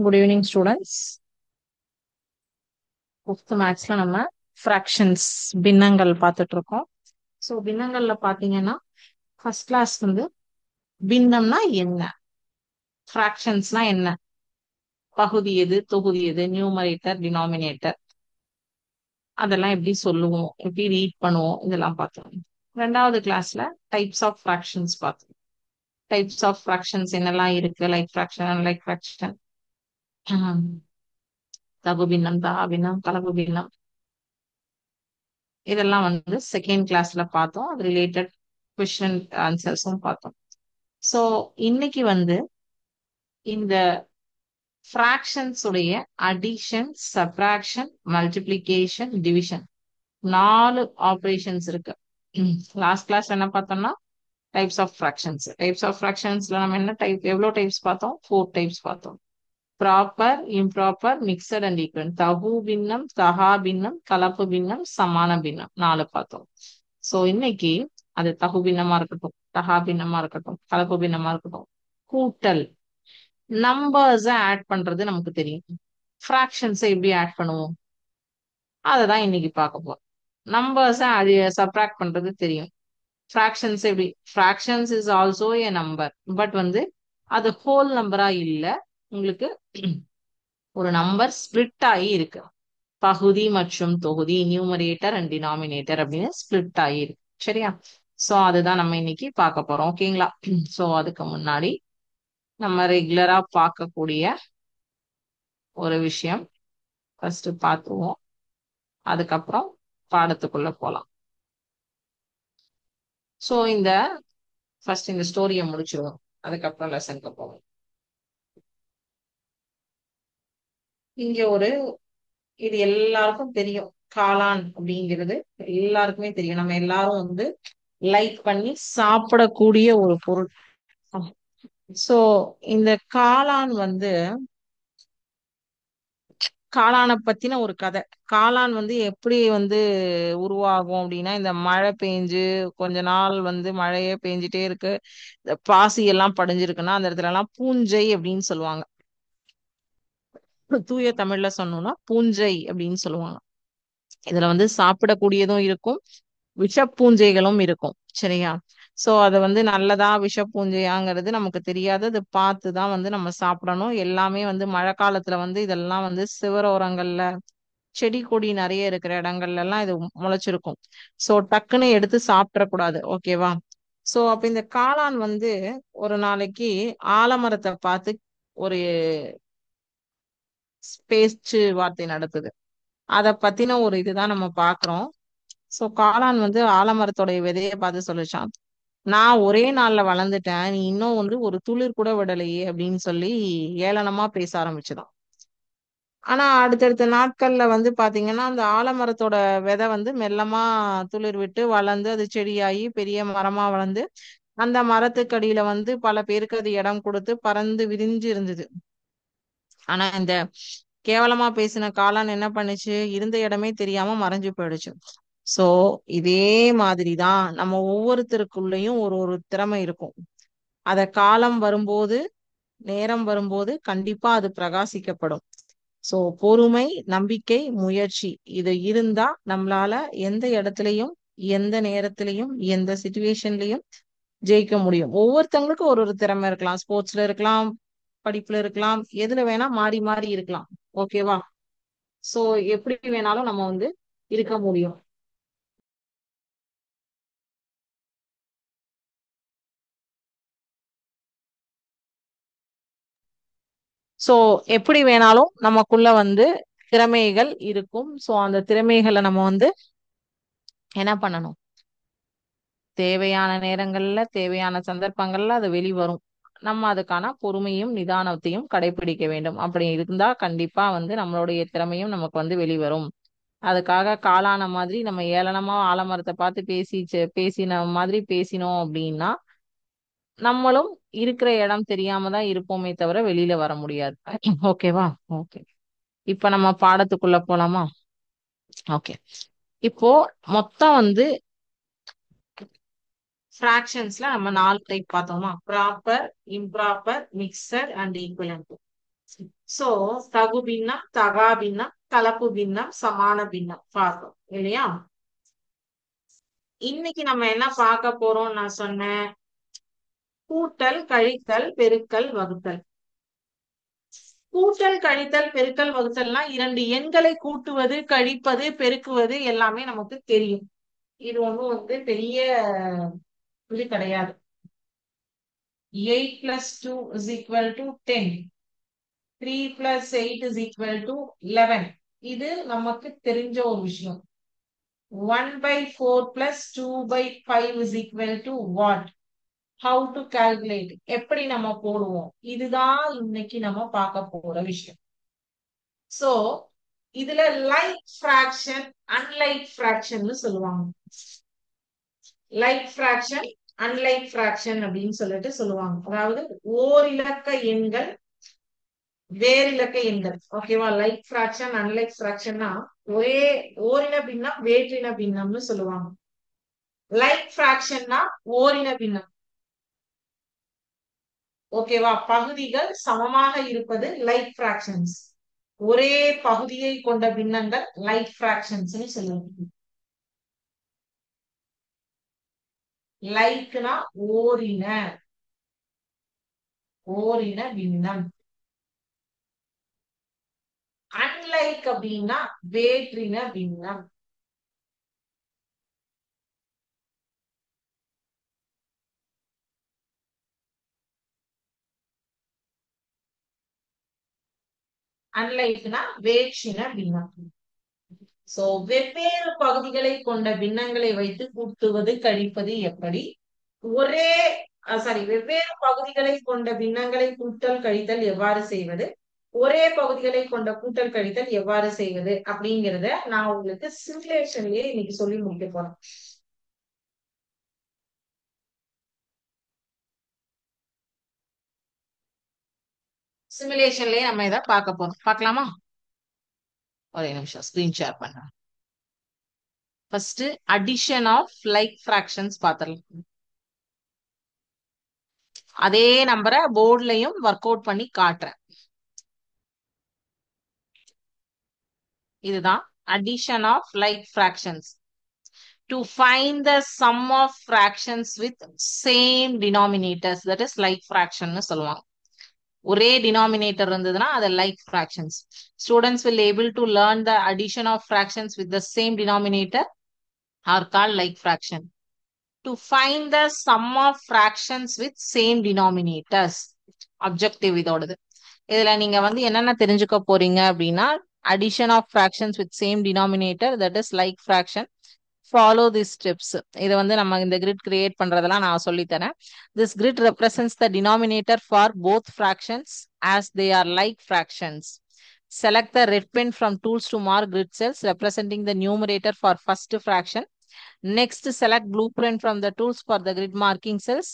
Good evening students. Fifth மேக்ஸ்ல நம்ம fractions பின்னங்கள் பார்த்துட்டு இருக்கோம். ஸோ பின்னங்கள்ல பார்த்தீங்கன்னா ஃபர்ஸ்ட் கிளாஸ் வந்து பின்னம்னா என்ன, ஃப்ராக்ஷன்ஸ்னா என்ன, பகுதி எது, தொகுதி எது, நியூமரேட்டர், டினாமினேட்டர், அதெல்லாம் எப்படி சொல்லுவோம், எப்படி ரீட் பண்ணுவோம், இதெல்லாம் பார்த்தோம். ரெண்டாவது கிளாஸ்ல டைப்ஸ் ஆஃப் ஃப்ராக்ஷன்ஸ் பார்த்தோம். டைப்ஸ் ஆஃப் ஃப்ராக்ஷன்ஸ் என்னெல்லாம் இருக்கு, லைக் ஃப்ராக்ஷன், அன்லைக் ஃப்ராக்ஷன், தகு பின்னம், தகா பின்னம், கலப்பு பின்னம், இதெல்லாம் வந்து செகண்ட் கிளாஸ்ல பார்த்தோம். அது ரிலேட்டட் கொஸ்டின் ஆன்சர்ஸும் பார்த்தோம். ஸோ இன்னைக்கு வந்து இந்த ஃப்ராக்ஷன்ஸ் உடைய addition, subtraction, multiplication, division 4 operations இருக்கு. லாஸ்ட் கிளாஸ் என்ன பார்த்தோம்னா types of fractions. Types of ஃப்ராக்ஷன்ஸ்ல நம்ம என்ன டைப், எவ்வளவு டைப்ஸ் பார்த்தோம்? 4 டைப்ஸ் பார்த்தோம். Proper, improper, mixed and equal, தகு பின்னம், தகா பின்னம், கலப்பு பின்னம், சமான பின்னம், 4 பார்த்தோம். சோ இன்னைக்கு அது தகு பின்னமா இருக்கட்டும், தகா பின்னமா இருக்கட்டும், கலப்பு பின்னமா இருக்கட்டும், கூட்டல், நம்பர்ஸ் ஆட் பண்றது நமக்கு தெரியும். ஃப்ராக்ஷன்ஸை எப்படி ஆட் பண்ணுவோம் அததான் இன்னைக்கு பார்க்க போறோம். நம்பர்ஸை அது சப்ராக்ட் பண்றது தெரியும். ஃப்ராக்ஷன்ஸ் எப்படி, fractions is also A number, but வந்து அது ஹோல் நம்பரா இல்ல, உங்களுக்கு ஒரு நம்பர் ஸ்பிளிட் ஆகி இருக்கு. பகுதி மற்றும் தொகுதி, நியூமரேட்டர் அண்ட் டினாமினேட்டர் அப்படின்னு ஸ்பிளிட் ஆகி இருக்கு. சரியா? சோ அதுதான் நம்ம இன்னைக்கு பார்க்க போறோம். ஓகேங்களா? சோ அதுக்கு முன்னாடி நம்ம ரெகுலரா பார்க்கக்கூடிய ஒரு விஷயம் ஃபர்ஸ்ட் பார்த்துவோம், அதுக்கப்புறம் பாடத்துக்குள்ள போலாம். சோ ஃபர்ஸ்ட் இந்த ஸ்டோரியை முடிச்சிருவோம், அதுக்கப்புறம் லெசனுக்கு போவோம். இங்க இது எல்லாருக்கும் தெரியும், காளான் அப்படிங்கிறது எல்லாருக்குமே தெரியும். நம்ம எல்லாரும் வந்து லைக் பண்ணி சாப்பிடக்கூடிய ஒரு பொருள். சோ இந்த காளான் வந்து, காளானை பத்தின ஒரு கதை. காளான் வந்து எப்படி வந்து உருவாகும் அப்படின்னா, இந்த மழை பெஞ்சு கொஞ்ச நாள் வந்து மழையே பெஞ்சிட்டே இருக்கு, இந்த பாசி எல்லாம் படிஞ்சிருக்குன்னா அந்த இடத்துல எல்லாம் பூஞ்சை அப்படின்னு சொல்லுவாங்க. தூய தமிழ்ல சொன்னோம்னா பூஞ்சை அப்படின்னு சொல்லுவாங்க. இதுல வந்து சாப்பிடக்கூடியதும் இருக்கும், விஷப்பூஞ்சைகளும் இருக்கும். சரியா? சோ அது வந்து நல்லதா விஷப்பூஞ்சையாங்கிறது நமக்கு தெரியாது, அது பார்த்துதான் வந்து நம்ம சாப்பிடணும். எல்லாமே வந்து மழை காலத்துல வந்து இதெல்லாம் வந்து சிவரோரங்கள்ல செடி கொடி நிறைய இருக்கிற இடங்கள்ல எல்லாம் இது முளைச்சிருக்கும். சோ டக்குன்னு எடுத்து சாப்பிடக்கூடாது. ஓகேவா? சோ அப்ப இந்த காளான் வந்து ஒரு நாளைக்கு ஆலமரத்தை பார்த்து ஒரு பேச்சு வார்த்தை நடத்துது. அத பத்தின ஒரு இதுதான் நம்ம பாக்குறோம். சோ காளான் வந்து ஆலமரத்தோடைய விதையை பார்த்து சொல்லிச்சான், நான் ஒரே நாள்ல வளர்ந்துட்டேன், நீ இன்னும் வந்து ஒரு துளிர் கூட விடலையே அப்படின்னு சொல்லி ஏளனமா பேச ஆரம்பிச்சுதான். ஆனா அடுத்தடுத்த நாட்கள்ல வந்து பாத்தீங்கன்னா அந்த ஆலமரத்தோட விதை வந்து மெல்லமா துளிர் விட்டு வளர்ந்து அது செடியாகி பெரிய மரமா வளர்ந்து அந்த மரத்துக்கு அடியில வந்து பல பேருக்கு அது இடம் கொடுத்து பறந்து விரிஞ்சு இருந்தது. ஆனா இந்த கேவலமா பேசின காளான் என்ன பண்ணுச்சு, இருந்த இடமே தெரியாம மறைஞ்சு போயிடுச்சு. சோ இதே மாதிரிதான் நம்ம ஒவ்வொருத்தருக்குள்ளயும் ஒரு ஒரு திறமை இருக்கும். அத காலம் வரும்போது, நேரம் வரும்போது கண்டிப்பா அது பிரகாசிக்கப்படும். சோ பொறுமை, நம்பிக்கை, முயற்சி, இது இருந்தா நம்மளால எந்த இடத்துலயும், எந்த நேரத்திலையும், எந்த சுச்சுவேஷன்லயும் ஜெயிக்க முடியும். ஒவ்வொருத்தவங்களுக்கும் ஒரு ஒரு திறமை இருக்கலாம், ஸ்போர்ட்ஸ்ல இருக்கலாம், படிப்புல இருக்கலாம், எதுல வேணா மாறி மாறி இருக்கலாம். ஓகேவா? சோ எப்படி வேணாலும் நம்ம வந்து இருக்க முடியும். சோ எப்படி வேணாலும் நமக்குள்ள வந்து திறமைகள் இருக்கும். சோ அந்த திறமைகளை நம்ம வந்து என்ன பண்ணணும், தேவையான நேரங்கள்ல, தேவையான சந்தர்ப்பங்கள்ல அது வெளிவரும். நம்ம அதுக்கான பொறுமையும் நிதானத்தையும் கடைபிடிக்க வேண்டும். அப்படி இருந்தா கண்டிப்பா வந்து நம்மளுடைய திறமையும் நமக்கு வந்து வெளிவரும். அதுக்காக காளான மாதிரி நம்ம ஏளனமா ஆலமரத்தை பார்த்து பேசின மாதிரி பேசினோம் அப்படின்னா நம்மளும் இருக்கிற இடம் தெரியாம தான் இருப்போமே தவிர வெளியில வர முடியாது. ஓகேவா? ஓகே, இப்ப நம்ம பாடத்துக்குள்ள போலாமா? ஓகே, இப்போ மொத்தம் வந்து ஃப்ராக்ஷன்ஸ்ல நம்ம 4 டைப் பார்த்தோமா? Proper, improper, mixed and equivalent. So தகு பின்னம், தகா பின்னம், கலப்பு பின்னம், சமான பின்னம் பார்த்தோம் இல்லையா? இன்னைக்கு நம்ம என்ன பார்க்க போறோம் நான் சொன்னேன்? கூட்டல், கழித்தல், பெருக்கல், வகுத்தல். கூட்டல், கழித்தல், பெருக்கல், வகுத்தல்னா இரண்டு எண்களை கூட்டுவது, கழிப்பது, பெருக்குவது எல்லாமே நமக்கு தெரியும். இது ஒண்ணும் பெரிய இது கிடையாது. 8 plus 2 is equal to 10. 3 plus 8 is equal to 11. இது நமக்கு தெரிஞ்ச ஒரு விஷயம். 1 by 4 plus 2 by 5 is equal to what? How to calculate? எப்படி நம்ம போடுவோம்? இதுதான் இன்னைக்கு நம்ம பார்க்க போற விஷயம். சோ இதுல லைக் ஃபிராக்ஷன், அன்லைக் ஃபிராக்ஷன் சொல்லுவாங்க. லைக் ஃபிராக்ஷன், அன்லைக் ஃபிராக்ஷன் அப்படின்னு சொல்லிட்டு சொல்லுவாங்க. அதாவது ஓரிலக்க எண்கள், வேறிலக்க எண்கள். ஓகேவா? லைக் ஃபிராக்ஷன், அன்லைக் ஃபிராக்ஷன்னா ஒரே ஓரின பின்னம், வேற்றின பின்னம்னு சொல்லுவாங்க. லைக் ஃபிராக்ஷன்னா ஓரின பின்னம். ஓகேவா? பகுதிகள் சமமாக இருப்பது லைக் ஃபிராக்ஷன்ஸ். ஒரே பகுதியை கொண்ட பின்னங்கள் லைக் ஃபிராக்ஷன்ஸ் சொல்லுவாங்க. லைக்னா ஓரின, ஓரின பின்னம். அன்லைக் அப்படின்னா வேற்றின பின்னம். அன்லைக்னா வேற்றின பின்னம். சோ வெவ்வேறு பகுதிகளை கொண்ட பின்னங்களை வைத்து கூட்டுவது, கழிப்பது எப்படி? ஒரே சாரி வெவ்வேறு பகுதிகளை கொண்ட பின்னங்களை கூட்டல், கழித்தல் எவ்வாறு செய்வது? ஒரே பகுதிகளை கொண்ட கூட்டல், கழித்தல் எவ்வாறு செய்வது அப்படிங்கிறத நான் உங்களுக்கு சிமுலேஷன்லயே இன்னைக்கு சொல்லி முடிக்க போறேன். சிமுலேஷன்லயே நம்ம இதை பார்க்க போறோம். பார்க்கலாமா? ஒரே நிமிஷம் ஸ்கிரீன் ஷேர் பண்றேன். First addition of like fractions பார்த்துடலாம். அதே நம்பரை போர்ட்லயும் ஒர்க் அவுட் பண்ணி காட்டுறேன். இதுதான் addition of like fractions. To find the sum of fractions with same denominators, that is like fraction னு சொல்லுவாங்க. ஒரே denominator இருந்ததுன்னா அது like fractions. Students will able to learn the addition of fractions with the same denominator are called like fraction. To find the sum of fractions with same denominators, objective இதோடது. இதுல நீங்க என்னென்ன தெரிஞ்சுக்க போறீங்க அப்படின்னா, addition of fractions with same denominator, that is like fraction. Follow these steps. இது நம்ம இந்த grid create பண்றதெல்லாம் நான் சொல்லி தரேன். This grid represents the denominator for both fractions as they are like fractions. Select the red pen from tools to mark grid cells representing the numerator for first fraction. Next, select blueprint from the tools for the grid marking cells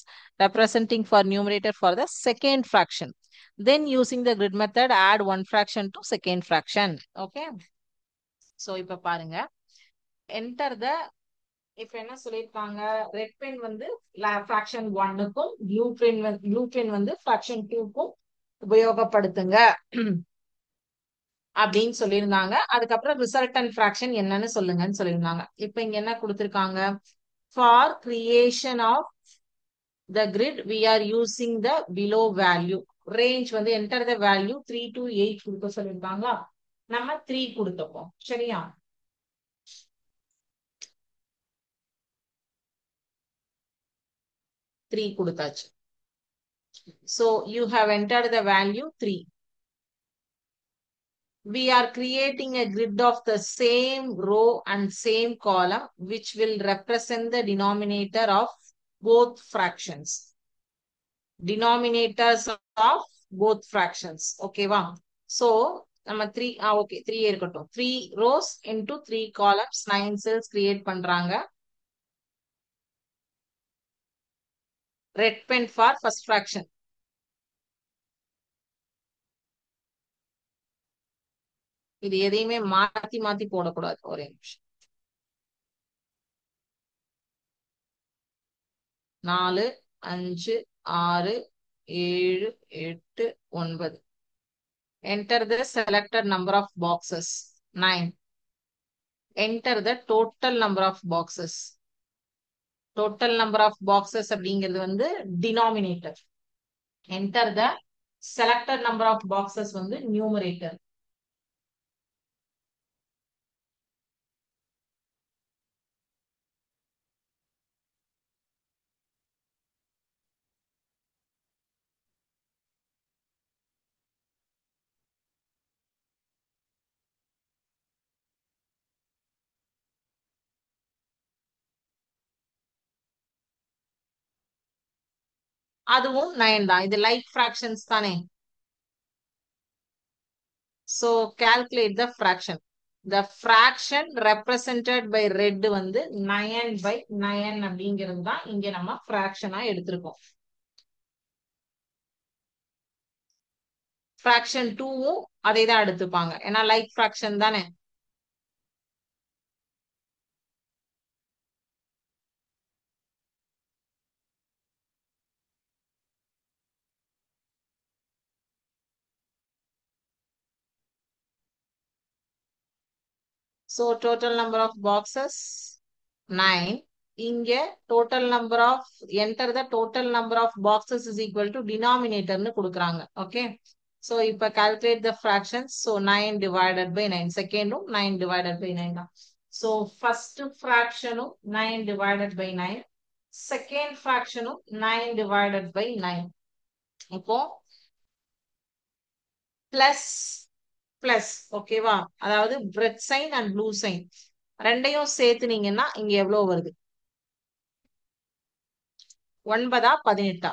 representing for numerator for the second fraction. Then using the grid method, add one fraction to second fraction. Okay. So, இப்ப பாருங்க. Enter the, இப்ப என்ன சொல்லிருக்காங்க, red pen fraction 1க்கும், blue pen fraction 2க்கும் உபயோகப்படுத்துங்க அப்படின்னு சொல்லியிருந்தாங்க. அதுக்கப்புறம் ரிசல்டன்ட் fraction என்னன்னு சொல்லுங்கன்னு சொல்லியிருந்தாங்க. இப்ப இங்க என்ன கொடுத்திருக்காங்க? For creation of the grid, we are using the below value. Range enter the value 3 to 8 கொடுக்க சொல்லியிருக்காங்களா? நம்ம 3 கொடுத்துப்போம். சரியா? 3 கொடுத்தாச்சு. So you have entered the value 3. We are creating a grid of the same row and same column, which will represent the denominator of both fractions. Denominators of both fractions. Okay, wow. So, நம்ம 3, okay, 3 இருக்கட்டும். 3 rows into 3 columns, 9 cells create பண்றாங்க. Red pen for first fraction. இது எதையுமே மாத்தி மாத்தி போடக்கூடாது. ஒரே நிமிஷம். 4, 5, 6, 7, 8, 9. Enter the selected number of boxes. 9. Enter the total number of boxes. Total number of boxes அப்படிங்கிறது வந்து denominator. Enter the selected number of boxes வந்து numerator. அதுவும் 9 தான். இது like fractions தானே. So calculate the fraction. The fraction represented by red வந்து 9/9 அப்படிங்கிறது தான் இங்க நம்ம fraction-ஆ எடுத்திருக்கோம். fraction 2வும் அதே தான் எடுத்துப்பாங்க. ஏன்னா like fraction தானே. So total number of boxes 9. இங்க total number of enter the total number of boxes is equal to denominator னு கொடுக்குறாங்க. Okay. So இப்ப calculate the fractions. So 9 divided by 9. Second 9 divided by 9 தான். So first fraction 9 divided by 9. Second fraction 9 divided by 9. இப்போ plus plus ஓகேவா, அதாவது red sign and blue sign ரெண்டையும் சேர்த்துனீங்கன்னா இங்க எவ்வளவு வருது? 9 18?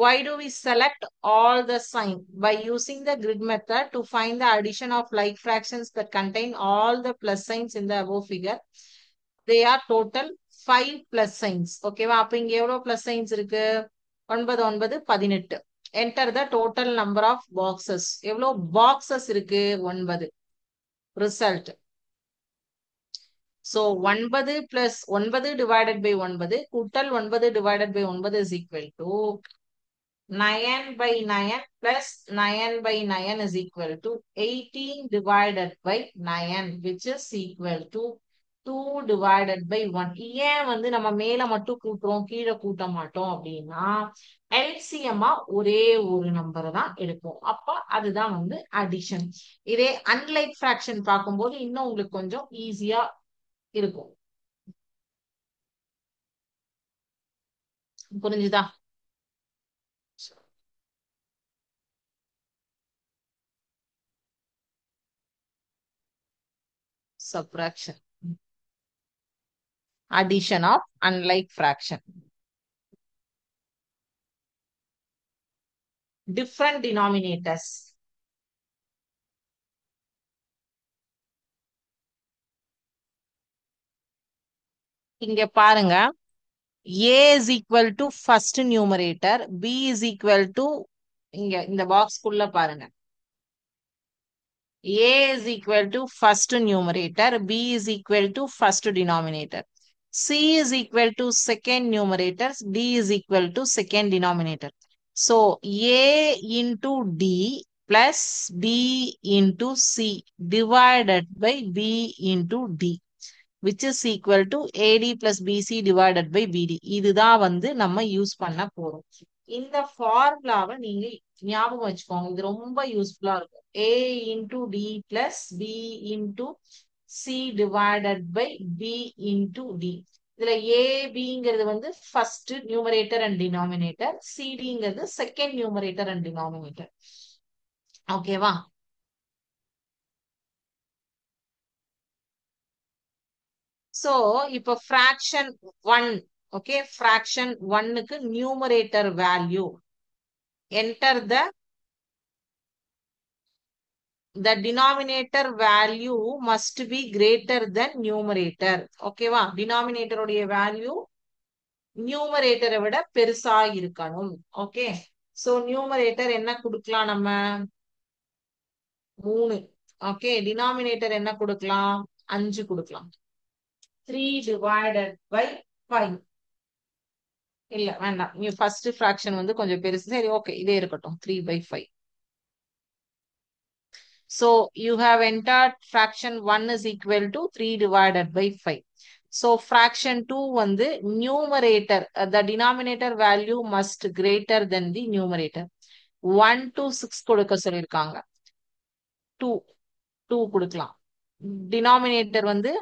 Why do we select all the sign? By using the grid method to find the addition of like fractions that contain all the plus signs in the above figure. They are total 5 plus signs. ஓகேவா, அப்ப இங்க எவ்வளவு plus signs இருக்கு? 9 9 18. Enter the total number of boxes. எவ்வளவு boxes இருக்கு? 9. Result. So 9 plus 9 divided by 9 கூட்டல் 9 divided by 9 is equal to 9/9 plus 9/9 is equal to 18 divided by 9 which is equal to 2 divided by 1. ஏன் வந்து நம்ம மேல மட்டும் கூட்டுறோம் கீழே கூட்ட மாட்டோம் அப்படின்னா LCM ஒரே ஒரு நம்பரை தான் எடுப்போம். அப்ப அதுதான் வந்து அடிஷன். இதே அன்லைக் ஃபிராக்ஷன் பார்க்கும்போது இன்னும் உங்களுக்கு கொஞ்சம் ஈஸியா இருக்கும். புரிஞ்சுதா? Subtraction. Addition of unlike fraction. Different denominators. இங்க பாருங்க, A is equal to first numerator, B is equal to இங்க இந்த பாக்ஸ் குள்ள பாருங்க. A is equal to first numerator, B is equal to first denominator. C is equal to second numerator, D is equal to second denominator. So A into D plus B into C divided by B into D, which is equal to AD plus BC divided by BD. இதுதான் வந்து நம்ம use பண்ண போறோம். இந்த ஃபார்முலாவை நீங்க ஞாபகம் வச்சுக்கோங்க, இது ரொம்ப யூஸ்ஃபுல்லா இருக்கும். A into D plus B into C divided by B into D. இதுல ABங்கிறது வந்து ஃபர்ஸ்ட் நியூமரேட்டர் அண்ட் டினாமினேட்டர், CDங்கிறது செகண்ட் நியூமரேட்டர் அண்ட் டினாமினேட்டர். ஓகேவா? சோ இப்போ fraction 1, okay, fraction 1க்கு numerator value. Enter the denominator value must be greater than numerator. ஓகேவா? denominator உடைய value numerator விட பெருசா இருக்கணும். ஓகே, சோ numerator என்ன கொடுக்கலாம் நம்ம? 3. ஓகே, denominator என்ன கொடுக்கலாம்? 5 கொடுக்கலாம். 3 divided by 5. இல்ல வேண்டாம். நீ ஃபர்ஸ்ட் ஃபிராக்ஷன் வந்து கொஞ்சம் பெருசு. சரி ஓகே, இதே இருக்கட்டும். 3/5. So you have entered fraction 1 is equal to 3 divided by 5. So fraction 2 வந்து numerator, the denominator value must greater than the numerator. 1 to 6 கொடுக்க சொல்லியிருக்காங்க. 2 2 கொடுக்கலாம். denominator வந்து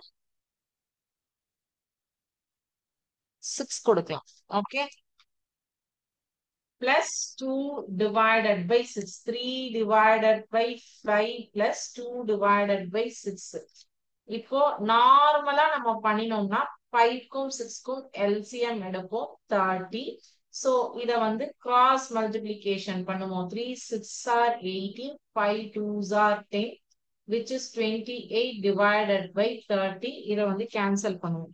6 கொடுக்கலாம். Okay, plus 2 divided by 6. 3 divided by 5 plus 2 divided by 6. இப்போ நார்மலா நம்ம பண்ணினோம்னா 5க்கும் 6க்கும் LCM எடுப்போம் 30. சோ இத வந்து கிராஸ் மல்டிப்ளிகேஷன் பண்ணுவோம். 3 6 are 18, 5 2s are 10, which is 28 divided by 30. இத வந்து கேன்சல் பண்ணுவோம்.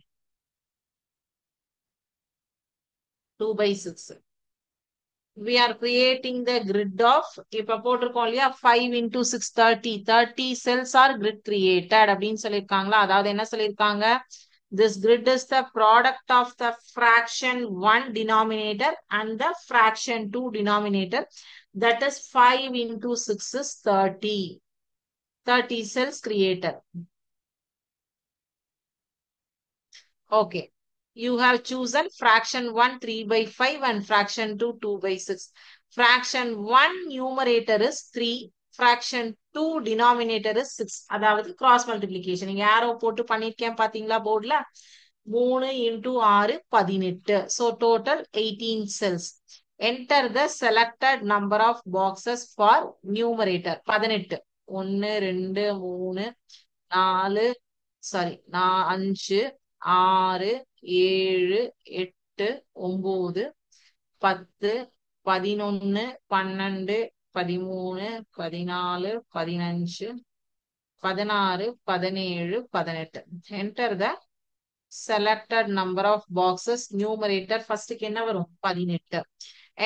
2/6. We are creating the grid of, இப்ப போட்டிருக்கோம் இல்லையா, 5 into 6 30. 30 cells are grid created அப்படின்னு சொல்லியிருக்காங்களா? அதாவது என்ன சொல்லியிருக்காங்க? This grid is the product of the fraction 1 denominator and the fraction 2 denominator. That is 5 into 6 is 30. 30 cells created. Okay. You have chosen fraction 1 3/5 and fraction 2 2/6. Fraction 1 numerator is 3. Fraction 2 denominator is 6. அதாவது cross multiplication. நீங்க arrow போட்டு பண்ணிருக்கேன் பாத்தீங்களா போர்டுல? 3 into 6 18. So total 18 cells. Enter the selected number of boxes for numerator. 18. 1 2 3 4 sorry 5 6 7 8 9 10 11 12 13 14 15 16 17 18. Enter the selected number of boxes. Numerator first க்கு என்ன வரும்? 18.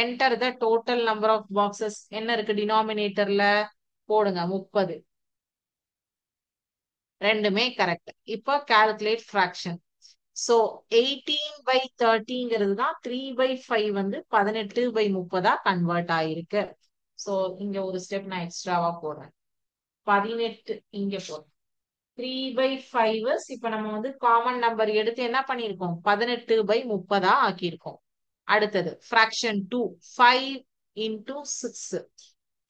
Enter the total number of boxes. என்ன இருக்கு denominatorல? போடுங்க 30. ரெண்டுமே கரெக்ட். இப்போ calculate fraction. So 18/30ங்கிறது தான் 3/5 வந்து 18/30 கன்வெர்ட் ஆயிருக்கு. சோ இங்க ஒரு ஸ்டெப் நான் எக்ஸ்ட்ராவா போடுறேன். 18 இங்க போடுறேன். 3/5 இப்ப நம்ம வந்து காமன் நம்பர் எடுத்து என்ன பண்ணிருக்கோம்? 18/30 ஆக்கியிருக்கோம். அடுத்தது fraction 2 5 into 6.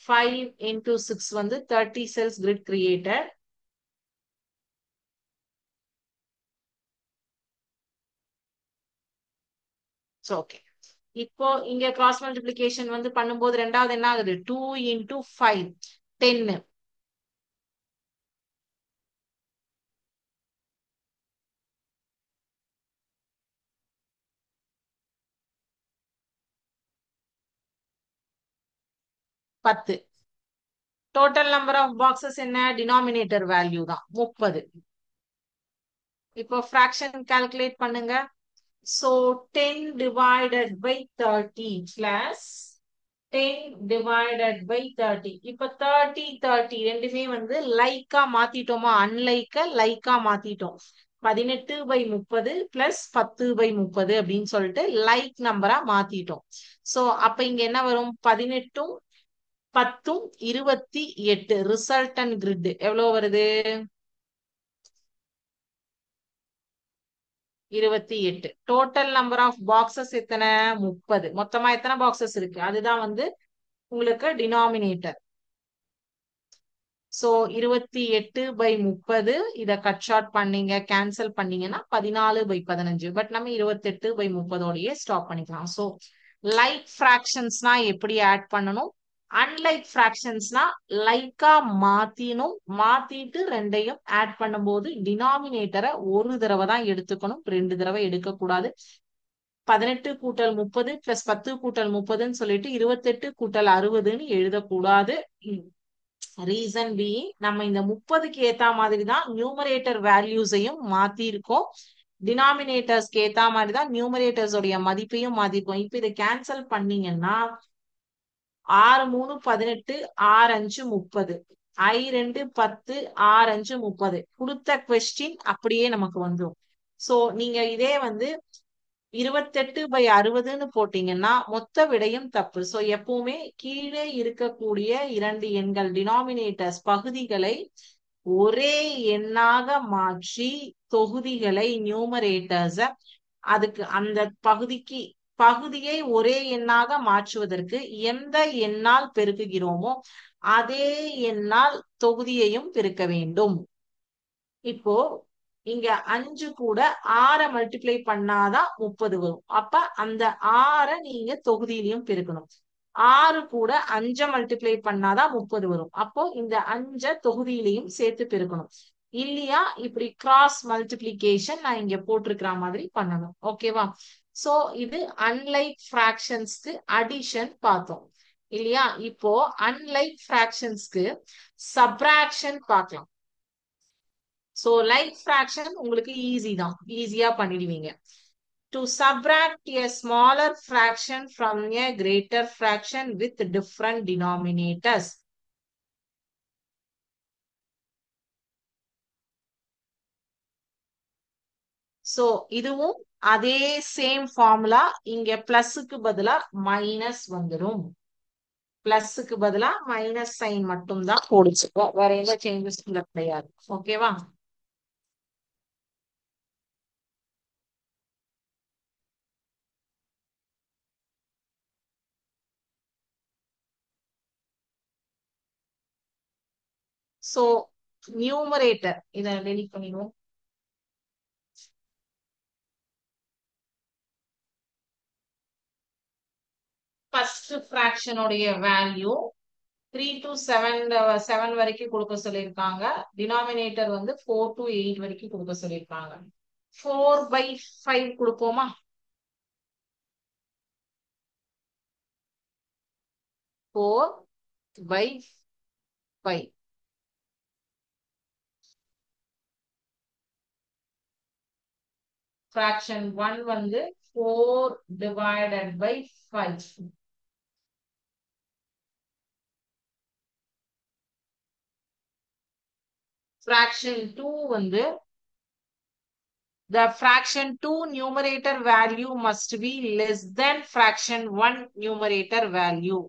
5 into 6 வந்து 30 cells grid created. ஓகே, இப்போ இங்க கிராஸ் மல்டிப்ளிகேஷன் வந்து பண்ணும்போது ரெண்டாவது என்ன ஆகுது? 2 into 5 10. பத்து. டோட்டல் நம்பர் ஆஃப் பாக்ஸஸ் என்ன? டினாமினேட்டர் வேல்யூ தான் 30. இப்போ ஃபிராக்ஷன் கால்குலேட் பண்ணுங்க. So 10 divided by 30 plus 10 divided by 30. இப்ப 30 30 ரெண்டுமே வந்து லைக்கா மாத்திட்டோமா? அன்லைக்க லைக்கா மாத்திட்டோம். 18/30 plus 10/30 அப்படின்னு சொல்லிட்டு லைக் நம்பரா மாத்திட்டோம். சோ அப்ப இங்க என்ன வரும்? 18ம் 10ம் 28. ரிசல்டன் கிரிட் எவ்வளவு வருது? 28. டோட்டல் நம்பர் ஆஃப் பாக்ஸஸ் எத்தனை? 30. மொத்தமா எத்தனை பாக்ஸஸ் இருக்கு? அதுதான் வந்து உங்களுக்கு டினாமினேட்டர். சோ 28/30 இத கட் ஷார்ட் பண்ணீங்க, கேன்சல் பண்ணீங்கன்னா 14/15. பட் நம்ம 28/30 ஸ்டாப் பண்ணிக்கலாம். சோ லைக் ஃபிராக்ஷன்ஸ்னா எப்படி ஆட் பண்ணணும்? அன்லைக் ஃபிராக்ஷன்ஸ்னா லைக்கா மாத்தினும், மாத்திட்டு ரெண்டையும் ஆட் பண்ணும்போது டினாமினேட்டரை ஒரு தடவை தான் எடுத்துக்கணும், 2 தடவை எடுக்க கூடாது. 18 கூட்டல் 30 பிளஸ் 10 கூட்டல் 30ன்னு சொல்லிட்டு 28 கூட்டல் 60ன்னு எழுதக்கூடாது. ரீசன் பி, நம்ம இந்த 30க்கு ஏத்த மாதிரி தான் நியூமரேட்டர் வேல்யூஸையும் மாத்தி இருக்கோம். டினாமினேட்டர்ஸ்க்கு ஏத்த மாதிரி தான் நியூமரேட்டர்ஸ் உடைய மதிப்பையும் மாத்திருக்கோம். இப்ப இதை கேன்சல் பண்ணீங்கன்னா 6 3 18, 6 5 30, I 2 10, 6 5 30. கொடுத்த கொஸ்டின் அப்படியே நமக்கு வந்துடும். சோ நீங்க இதே வந்து 28/60ன்னு போட்டீங்கன்னா மொத்த விடையும் தப்பு. சோ எப்பவுமே கீழே இருக்கக்கூடிய இரண்டு எண்கள் டினாமினேட்டர்ஸ் பகுதிகளை ஒரே எண்ணாக மாற்றி தொகுதிகளை நியூமரேட்டர்ஸ் அதுக்கு அந்த பகுதியை ஒரே எண்ணாக மாற்றுவதற்கு எந்த எண்ணால் பெருக்குகிறோமோ அதே எண்ணால் தொகுதியையும் பெருக்க வேண்டும். இப்போ இங்க 5 கூட 6 மல்டிப்ளை பண்ணாதான் 30 வரும். அப்ப அந்த 6 நீங்க தொகுதியிலையும் பெருக்கணும். 6 கூட 5 மல்டிப்ளை பண்ணாதான் 30 வரும். அப்போ இந்த 5 தொகுதியிலையும் சேர்த்து பெருக்கணும். இல்லையா இப்படி கிராஸ் மல்டிப்ளிகேஷன் நான் இங்க போட்டிருக்கிற மாதிரி பண்ணணும். ஓகேவா? சோ இது அன்லைக் ஃபிராக்ஷன்ஸ்க்கு அடிஷன் பார்த்தோம் இல்லையா? இப்போ அன்லைக் ஃபிராக்ஷன்ஸ்க்கு சப்ராக்ஷன் பார்க்கலாம். சோ லைக் ஃபிராக்ஷன் உங்களுக்கு ஈஸி தான், ஈஸியா பண்ணிடுவீங்க. To subtract a smaller fraction from a greater fraction with different denominators. So இதுவும் அதே சேம் ஃபார்முலா. இங்க பிளஸ்க்கு பதிலா மைனஸ் வந்துடும். பிளஸ்க்கு பதிலா மைனஸ் சைன் மட்டும் தான் போடுச்சுக்கோ, வேற எந்த சேஞ்சஸ் கிடையாது. ஓகேவா? சோ நியூமரேட்டர் இதை டெலிட் பண்ணிடுவோம். ஃபர்ஸ்ட் ஃபிராக்ஷனுடைய வேல்யூ 3 to 7 வரைக்கும் கொடுக்க சொல்லியிருக்காங்க. டினாமினேட்டர் வந்து 4 to 8 வரைக்கும் கொடுக்க சொல்லியிருக்காங்க. 4/5 கொடுப்போமா? 4/5. ஃபிராக்ஷன் 1 வந்து 4/5. fraction 2 வந்து the fraction 2 numerator value must be less than fraction 1 numerator value.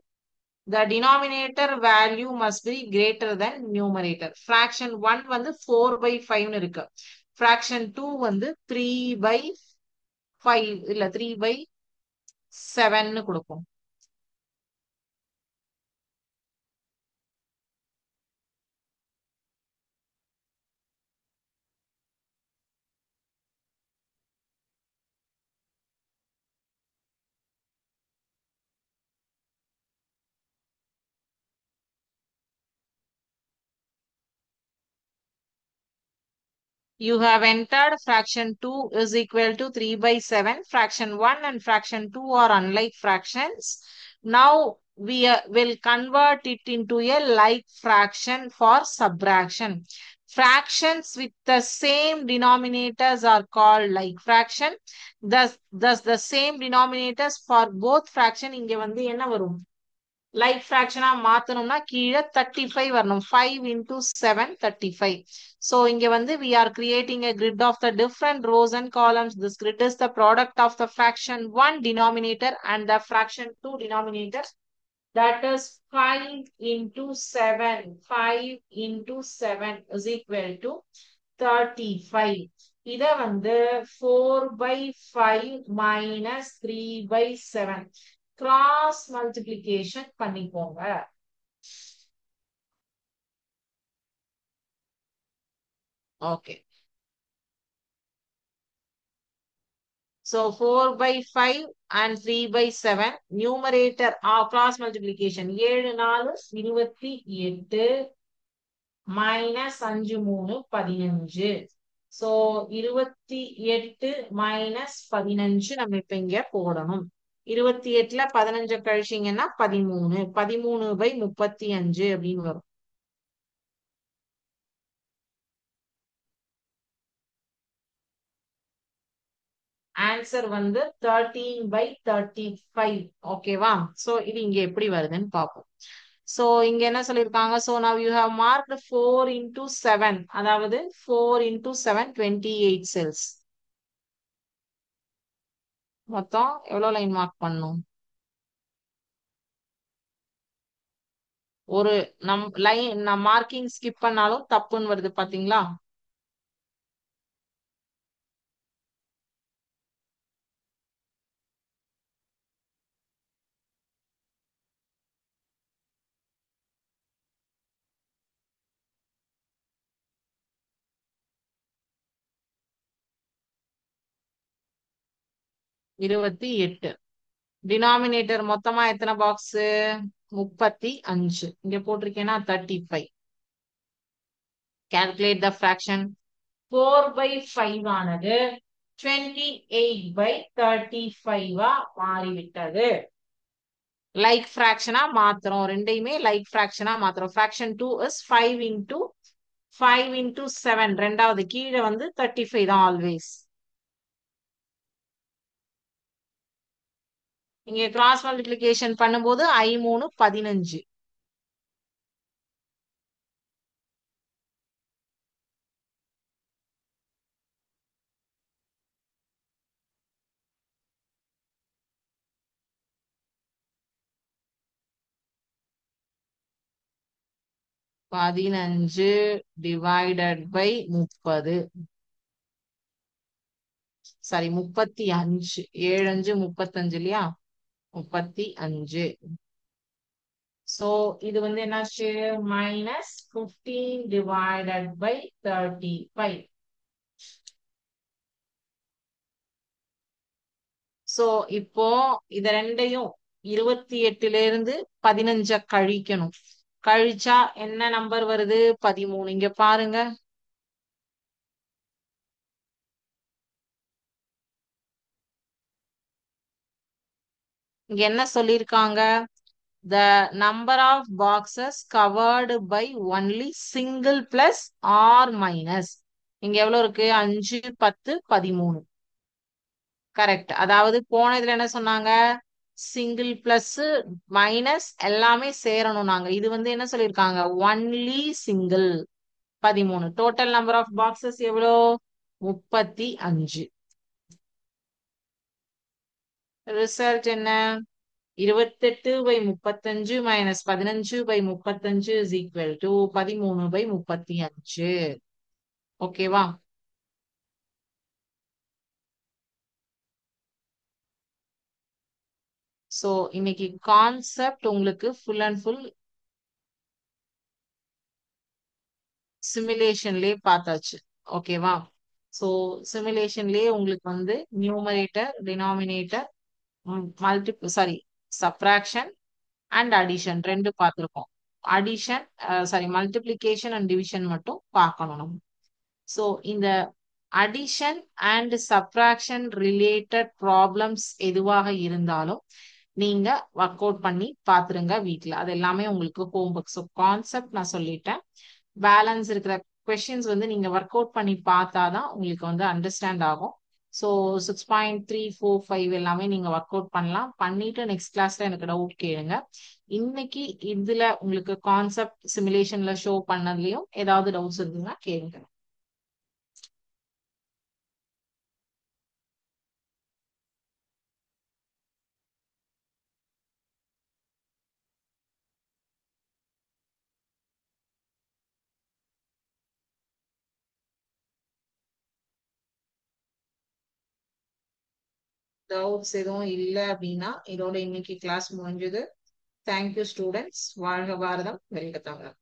The denominator value must be greater than numerator. fraction 1 வந்து 4/5 இருக்கு. fraction 2 வந்து 3/5 இல்ல 3/7 கொடுப்போம். You have entered fraction 2 is equal to 3/7. Fraction 1 and fraction 2 are unlike fractions. Now we will convert it into a like fraction for subtraction. Fractions with the same denominators are called like fraction. Thus the same denominators for both fraction இங்க வந்து என்ன வரும்? Like ஃபிராக்ஷனா மாத்தணும்னா கீழே 35 வரணும். 5 into 7 35. So இங்க வந்து we are creating a grid of the different rows and columns. This grid is the product of the fraction 1 denominator and the fraction 2 denominator. That is 5 into 7. 5 into 7 is equal to 35. இத வந்து 4/5 minus 3/7 cross multiplication பண்ணிக்கோங்க. Okay. So 4/5 and 3/7 numerator cross multiplication 7 4 28 minus 5 3 15. So 28 minus 15 நம்ம இப்ப இங்க போடணும். 28ல 15 கழிச்சீங்கன்னா 13. 13/35 அப்படின்னு வரும். Answer வந்து 13/35. ஓகேவா? சோ இது இங்க எப்படி வருதுன்னு பார்ப்போம். சோ இங்க என்ன சொல்லிருக்காங்க? So now you have marked 4 into 7, அதாவது 4 into 7 28 cells. மொத்தம் எவ்வளவு லைன் மார்க் பண்ணும்? ஒரு லைன் மார்க்கிங் ஸ்கிப் பண்ணாலும் தப்புன்னு வருது பாத்தீங்களா? 28. டினாமினேட்டர் மொத்தமா எத்தனை பாக்ஸ்? 35. இங்க போட்டிருக்கேன்னா 35. calculate the fraction. 4/5 ஆனது 28/35 மாறிவிட்டது. லைக் ஃபிராக்ஷனா மாத்திரம், ரெண்டையுமே லைக் ஃபிராக்ஷனா மாத்திரம். fraction 2 is 5 into 7. ரெண்டாவது கீழே 35 தான் ஆல்வேஸ். இங்க கிராஸ் மல்டிபிளிகேஷன் பண்ணும்போது 3 15. பதினஞ்சு டிவைடட் பை 30. சாரி 35. 7×5 35 இல்லையா? 35. சோ இது என்னாச்சு? -15/35. சோ இப்போ இத ரெண்டையும் 28ல இருந்து 15 கழிக்கணும். கழிச்சா என்ன நம்பர் வருது? 13. இங்க பாருங்க. இங்க என்ன சொல்லிருக்காங்க? The number of boxes covered by only single plus or minus. இங்க எவ்வளவு இருக்கு? 5, 10, 13. கரெக்ட். அதாவது போன இதுல என்ன சொன்னாங்க? சிங்கிள் பிளஸ் மைனஸ் எல்லாமே சேரணும். நாங்க இது என்ன சொல்லிருக்காங்க? Only single. 13. Total number of boxes எவ்வளோ? 35. ரிசல்ட் என்ன? 28/35 மைனஸ் 15/35 இஸ் ஈக்குவல் டு 13/35. ஓகேவா? சோ இன்னைக்கு கான்செப்ட் உங்களுக்கு ஃபுல் அண்ட் ஃபுல் சிமுலேஷன்லயே பார்த்தாச்சு. ஓகேவா? சோ சிமுலேஷன்லயே உங்களுக்கு numerator, denominator, multiple sorry subtraction and addition ரெண்டு பார்த்திருக்கோம். Addition sorry multiplication and division மட்டும் பார்க்கணும் நம்ம. ஸோ இந்த addition and subtraction related problems எதுவாக இருந்தாலும் நீங்க ஒர்க் அவுட் பண்ணி பாத்துருங்க வீட்ல. அது எல்லாமே உங்களுக்கு ஹோம்ஒர்க். ஸோ கான்செப்ட் நான் சொல்லிட்டேன். பேலன்ஸ் இருக்கிற கொஸ்டின்ஸ் நீங்க ஒர்க் அவுட் பண்ணி பார்த்தாதான் உங்களுக்கு அண்டர்ஸ்டாண்ட் ஆகும். ஸோ 6.345 எல்லாமே நீங்க ஒர்க் அவுட் பண்ணலாம். பண்ணிட்டு நெக்ஸ்ட் கிளாஸ்ல எனக்கு டவுட் கேளுங்க. இன்னைக்கு இதுல உங்களுக்கு கான்செப்ட் சிமுலேஷன்ல ஷோ பண்ணதுலயும் ஏதாவது டவுட்ஸ் இருந்ததுன்னா கேளுங்க. டவுட்ஸ் எதுவும் இல்லை அப்படின்னா இதோட இன்னைக்கு கிளாஸ் முடிஞ்சது. Thank you students. வாழ்க பாரதம், வெல்க தமிழ்.